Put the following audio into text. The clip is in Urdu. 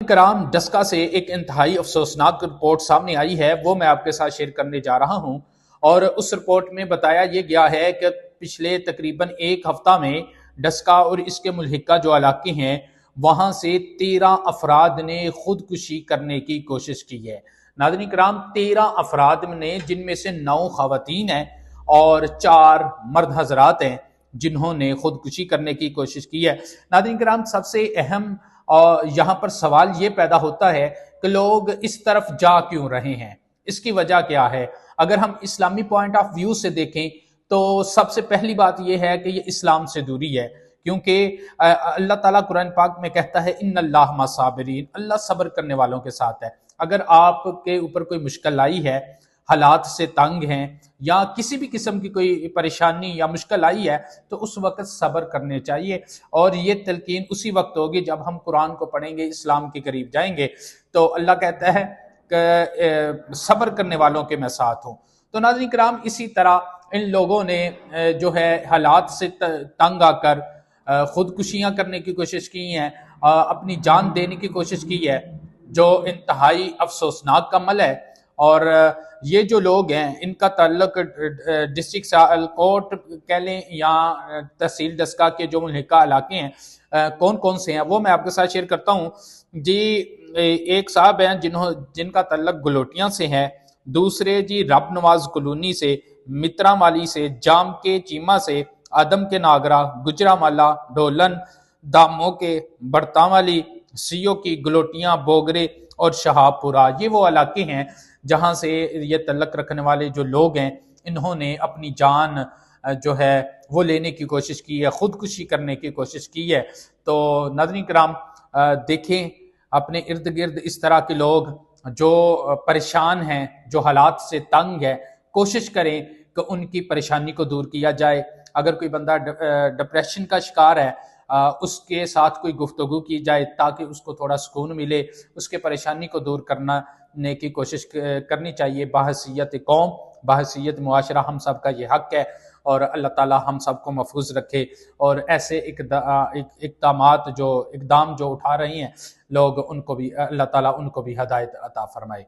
کرام، ڈسکا سے ایک انتہائی افسوسناک رپورٹ سامنے آئی ہے، وہ میں آپ کے ساتھ شیئر کرنے جا رہا ہوں۔ اور اس رپورٹ میں بتایا یہ گیا ہے کہ پچھلے تقریباً ایک ہفتہ میں ڈسکا اور اس کے ملحقہ جو علاقے ہیں وہاں سے 13 افراد نے خودکشی کرنے کی کوشش کی ہے۔ ناظرین کرام، 13 افراد نے، جن میں سے 9 خواتین ہیں اور 4 مرد حضرات ہیں جنہوں نے خودکشی کرنے کی کوشش کی ہے۔ ناظرین کرام، سب سے اہم اور یہاں پر سوال یہ پیدا ہوتا ہے کہ لوگ اس طرف جا کیوں رہے ہیں، اس کی وجہ کیا ہے؟ اگر ہم اسلامی پوائنٹ آف ویو سے دیکھیں تو سب سے پہلی بات یہ ہے کہ یہ اسلام سے دوری ہے، کیونکہ اللہ تعالیٰ قرآن پاک میں کہتا ہے ان اللہ مع صابرین، اللہ صبر کرنے والوں کے ساتھ ہے۔ اگر آپ کے اوپر کوئی مشکل آئی ہے، حالات سے تنگ ہیں یا کسی بھی قسم کی کوئی پریشانی یا مشکل آئی ہے تو اس وقت صبر کرنے چاہیے، اور یہ تلقین اسی وقت ہوگی جب ہم قرآن کو پڑھیں گے، اسلام کے قریب جائیں گے تو اللہ کہتا ہے کہ صبر کرنے والوں کے میں ساتھ ہوں۔ تو ناظرین کرام، اسی طرح ان لوگوں نے جو ہے حالات سے تنگ آ کر خودکشیاں کرنے کی کوشش کی ہیں، اپنی جان دینے کی کوشش کی ہے، جو انتہائی افسوسناک عمل ہے۔ اور یہ جو لوگ ہیں ان کا تعلق ڈسٹرکٹ سیالکوٹ کہہ لیں یا تحصیل ڈسکا کے جو ملحقہ علاقے ہیں کون کون سے ہیں وہ میں آپ کے ساتھ شیئر کرتا ہوں جی۔ ایک صاحب ہیں جن کا تعلق گلوٹیاں سے ہے، دوسرے جی رب نواز کلونی سے، مترا مالی سے، جام کے چیمہ سے، آدم کے ناگرا، گجرا مالا، ڈھولن، داموں کے برطاں والی، سیو کی گلوٹیاں، بوگرے اور شہاب پورہ۔ یہ وہ علاقے ہیں جہاں سے یہ تعلق رکھنے والے جو لوگ ہیں انہوں نے اپنی جان جو ہے وہ لینے کی کوشش کی ہے، خودکشی کرنے کی کوشش کی ہے۔ تو ناظرین کرام، دیکھیں اپنے ارد گرد اس طرح کے لوگ جو پریشان ہیں، جو حالات سے تنگ ہے، کوشش کریں کہ ان کی پریشانی کو دور کیا جائے۔ اگر کوئی بندہ ڈپریشن کا شکار ہے، اس کے ساتھ کوئی گفتگو کی جائے تاکہ اس کو تھوڑا سکون ملے، اس کے پریشانی کو دور کرنے کی کوشش کرنی چاہیے۔ بحیثیت قوم، بحیثیت معاشرہ ہم سب کا یہ حق ہے، اور اللہ تعالی ہم سب کو محفوظ رکھے۔ اور ایسے اقدام جو اٹھا رہی ہیں لوگ، ان کو بھی اللہ تعالیٰ ان کو بھی ہدایت عطا فرمائے۔